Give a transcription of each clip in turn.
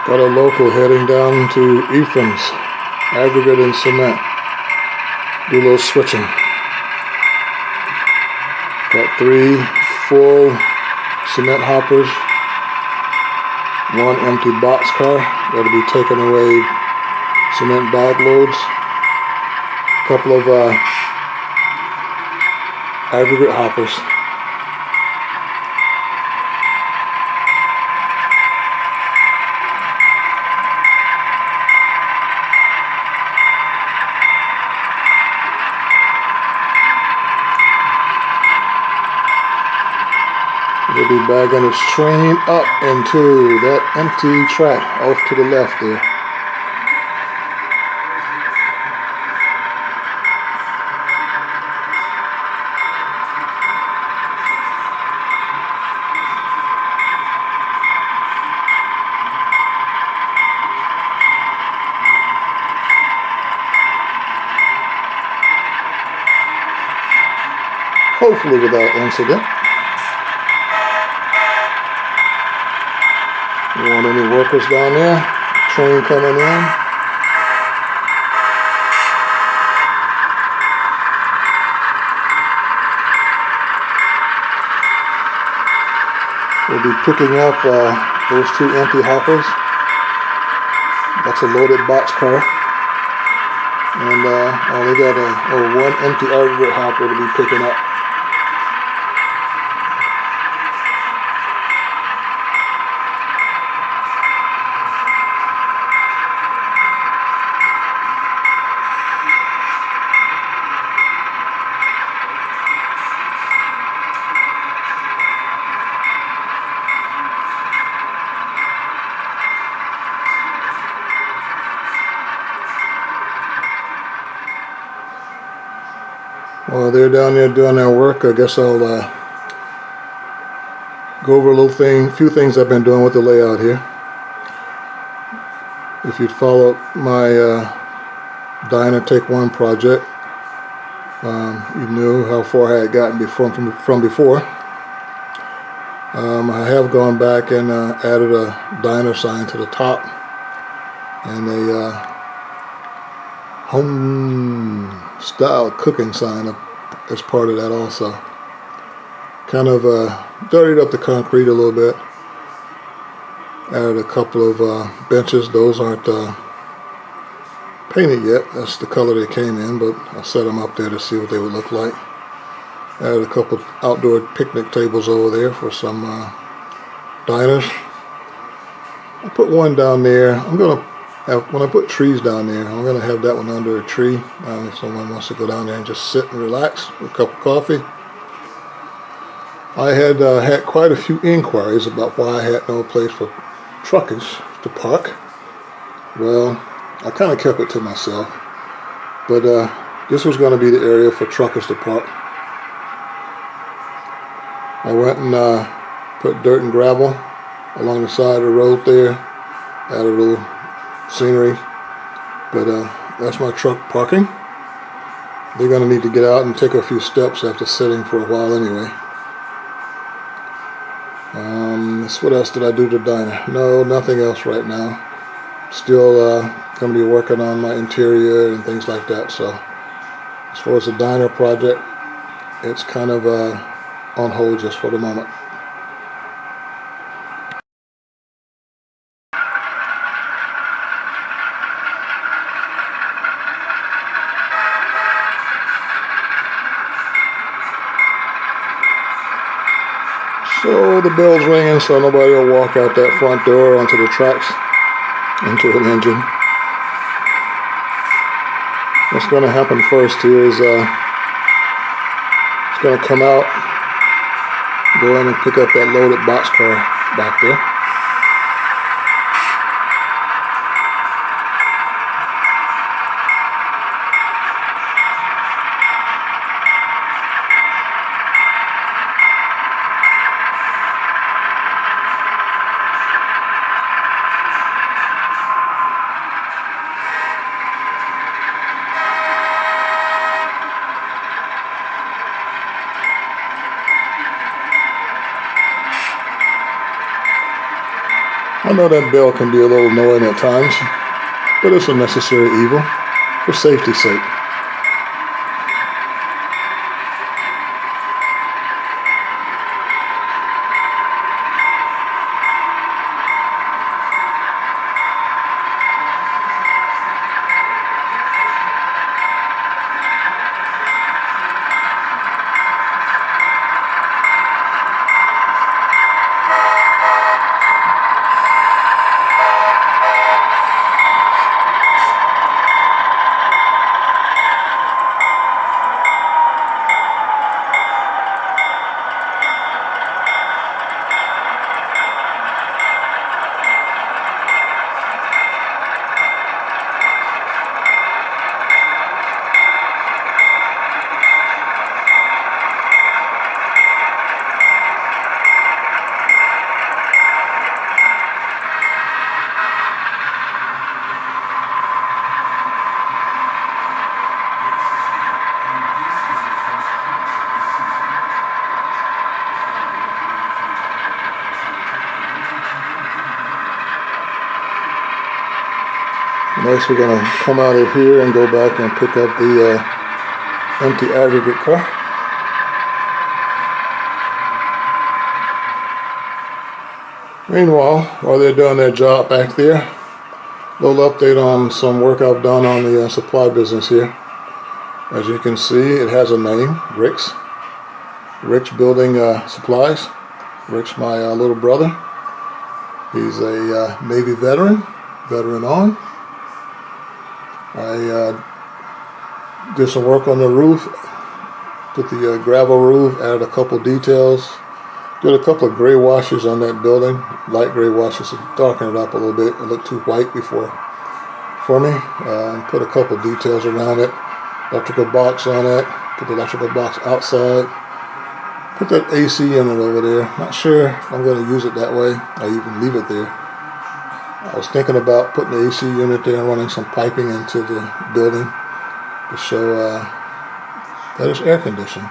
Got a local heading down to Ephriams, Aggregate and Cement. Do a little switching. Got 3 full cement hoppers, 1 empty boxcar that'll be taking away cement bag loads, a couple of aggregate hoppers. We'll be bagging his train up into that empty track off to the left there. Hopefully without incident. You want any workers down there? Train coming in. We'll be picking up those 2 empty hoppers. That's a loaded boxcar. And I only got 1 empty aggregate hopper to be picking up. While they're down there doing their work, I guess I'll go over a few things I've been doing with the layout here. If you'd followed my Diner Take One project, you knew how far I had gotten from before. I have gone back and added a diner sign to the top and a home style cooking sign as part of that also. Kind of dirtied up the concrete a little bit. Added a couple of benches. Those aren't painted yet. That's the color they came in, but I set them up there to see what they would look like. Added a couple of outdoor picnic tables over there for some diners. I put one down there. When I put trees down there, I'm going to have that one under a tree. If someone wants to go down there and just sit and relax with a cup of coffee. I had had quite a few inquiries about why I had no place for truckers to park. Well, I kind of kept it to myself. But this was going to be the area for truckers to park. I went and put dirt and gravel along the side of the road there. Added a little scenery, but that's my truck parking. They're going to need to get out and take a few steps after sitting for a while anyway. What else did I do to the diner? No, nothing else right now. Still going to be working on my interior and things like that. So as far as the diner project, it's kind of on hold just for the moment. So the bell's ringing, so nobody will walk out that front door onto the tracks, into an engine. What's going to happen first here is it's going to come out, go in and pick up that loaded boxcar back there. I know that bell can be a little annoying at times, but it's a necessary evil for safety's sake. Next, we're going to come out of here and go back and pick up the empty aggregate car. Meanwhile, while they're doing their job back there, a little update on some work I've done on the supply business here. As you can see, it has a name, Rick's. Rick's Building Supplies. Rick's my little brother. He's a Navy veteran on. I did some work on the roof, put the gravel roof, added a couple details, did a couple of gray washes on that building, light gray washes to darken it up a little bit. It looked too white before for me. Put a couple details around it, electrical box on it, put the electrical box outside, put that AC unit over there. Not sure if I'm going to use it that way or even leave it there. I was thinking about putting the AC unit there and running some piping into the building to show that it's air conditioned.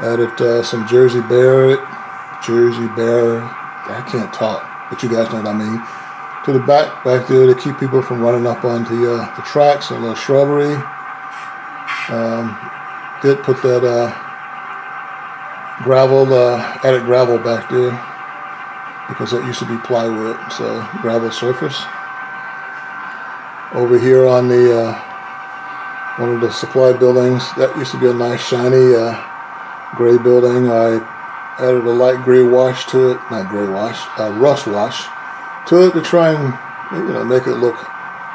Added some Jersey barrier, I can't talk, but you guys know what I mean, to the back there to keep people from running up on the tracks and a little shrubbery. Did put that added gravel back there, because that used to be plywood, so gravel surface. Over here on the one of the supply buildings, that used to be a nice shiny gray building. I added a light gray wash to it, not gray wash, rust wash to it to try and make it look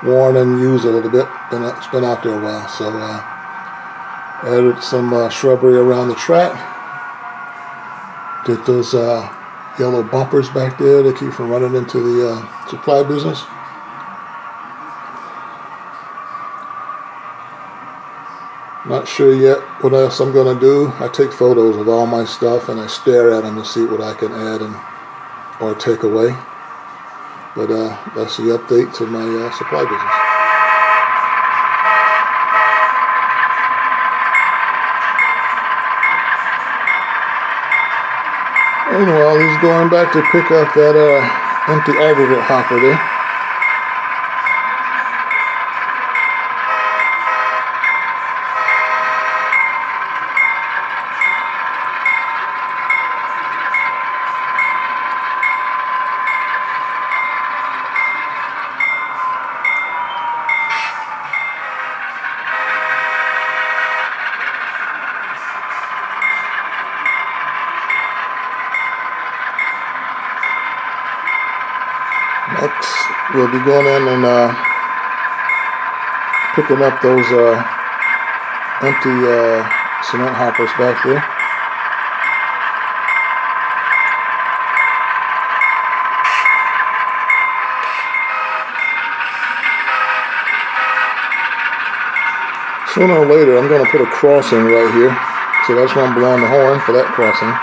worn and used a little bit. It's been out there a while, so added some shrubbery around the track. Did those yellow bumpers back there to keep from running into the supply business. Not sure yet what else I'm going to do. I take photos of all my stuff and I stare at them to see what I can add or take away. But that's the update to my supply business. Meanwhile, he's going back to pick up that empty aggregate hopper there. Next, we'll be going in and picking up those empty cement hoppers back there. Sooner or later, I'm going to put a crossing right here. So that's why I'm blowing the horn for that crossing,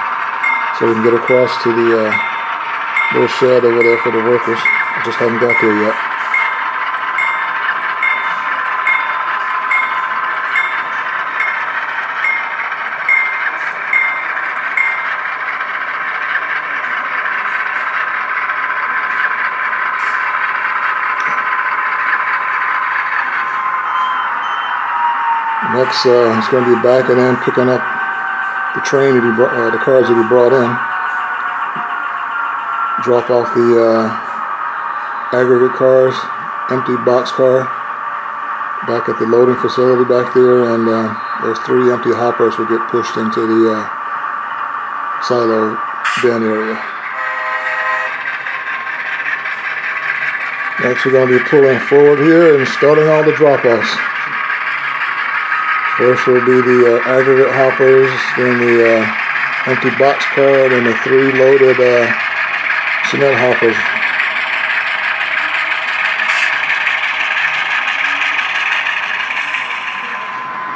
so we can get across to the little shed over there for the workers. I just haven't got there yet. Next, he's going to be backing in, picking up the train that he brought, the cars that he brought in. Drop off the aggregate cars, empty box car, back at the loading facility back there, and those 3 empty hoppers will get pushed into the silo bin area. Next, we're going to be pulling forward here and starting all the drop-offs. First will be the aggregate hoppers, then the empty box car, and the 3 loaded cement hoppers.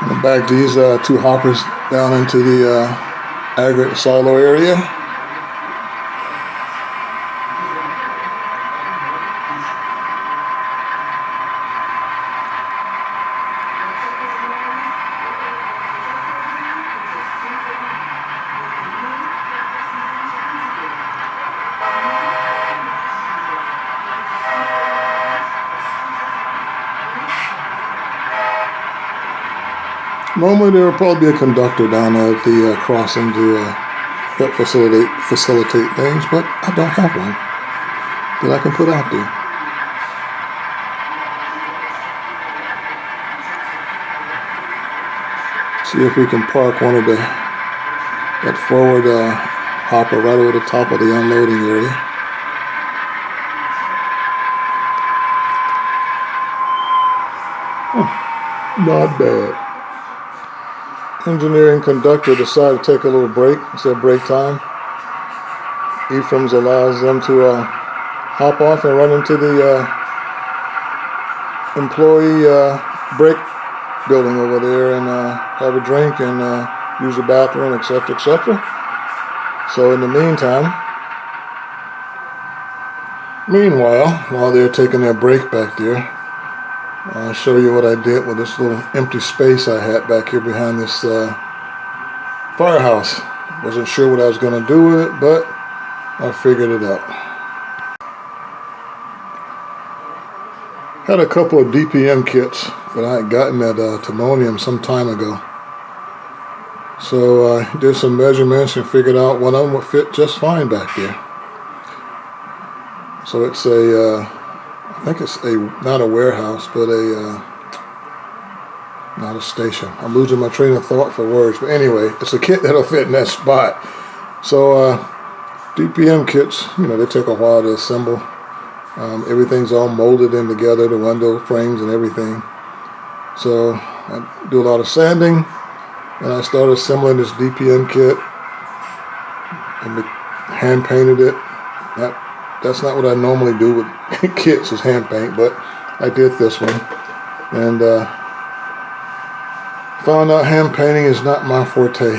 I'm going to bag these 2 hoppers down into the aggregate silo area. Normally there will probably be a conductor down at the crossing to help facilitate things, but I don't have one that I can put out there. See if we can park one of that forward hopper right over the top of the unloading area. Not bad. Engineering conductor decided to take a little break. It's their break time. Ephriams allows them to hop off and run into the employee break building over there and have a drink and use the bathroom, etc., etc. So in the meanwhile, while they're taking their break back there, I'll show you what I did with this little empty space I had back here behind this firehouse. Wasn't sure what I was going to do with it, but I figured it out. Had a couple of DPM kits that I had gotten at Timonium some time ago. So I did some measurements and figured out one of them would fit just fine back there. So it's I think it's not a warehouse, but not a station. I'm losing my train of thought for words. But anyway, it's a kit that'll fit in that spot. So DPM kits, they take a while to assemble. Everything's all molded in together, the window frames and everything. So I do a lot of sanding, and I started assembling this DPM kit and hand painted it. That's not what I normally do with kits, is hand paint, but I did this one, and found out hand painting is not my forte.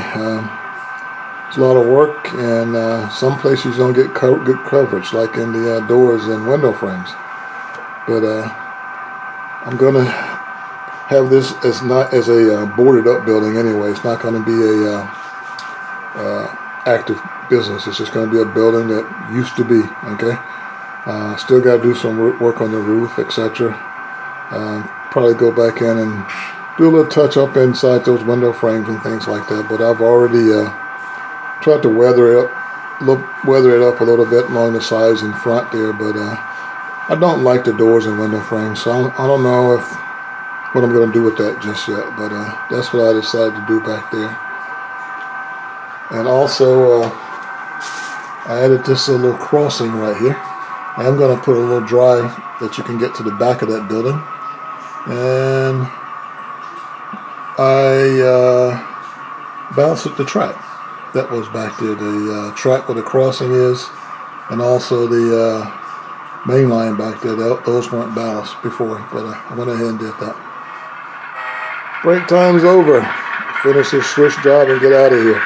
It's a lot of work, and some places don't get good coverage, like in the doors and window frames. But I'm gonna have this as not as a boarded up building anyway. It's not going to be a active business. It's just going to be a building that used to be. Okay. Still got to do some work on the roof, etc. Probably go back in and do a little touch up inside those window frames and things like that. But I've already tried to weather it up a little bit along the sides and front there. But I don't like the doors and window frames, so I don't know what I'm going to do with that just yet. But that's what I decided to do back there. And also, I added this little crossing right here. I'm going to put a little drive that you can get to the back of that building. And I balanced the track that was back there. The track where the crossing is, and also the main line back there. Those weren't balanced before, but I went ahead and did that. Break time's over. Finish this switch job and get out of here.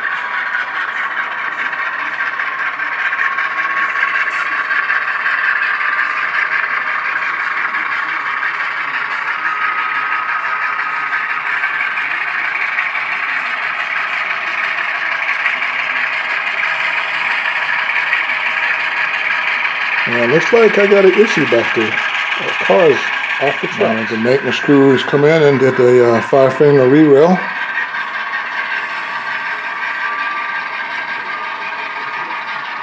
Looks like I got an issue back there. Cars off the truck. The maintenance crews come in and did a 5-finger re-rail.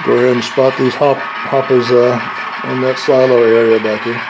Go ahead and spot these hoppers in that silo area back here.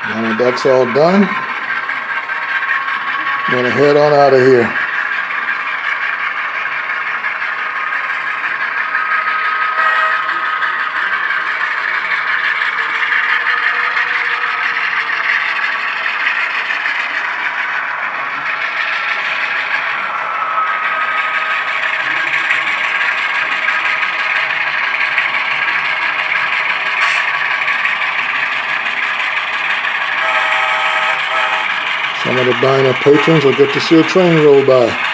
Now that that's all done, I'm going to head on out of here. Some of the diner patrons will get to see a train roll by.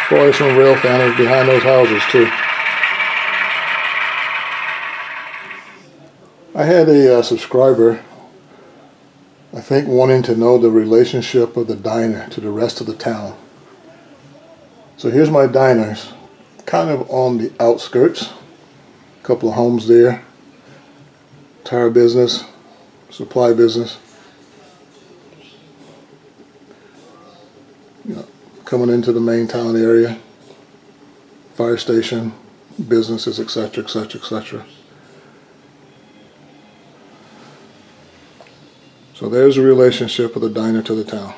Probably some rail fanners behind those houses too. I had a subscriber, I think, wanting to know the relationship of the diner to the rest of the town. So here's my diners, kind of on the outskirts. A couple of homes there, tire business, supply business. Coming into the main town area, fire station, businesses, etc., etc., etc. So there's a relationship of the diner to the town.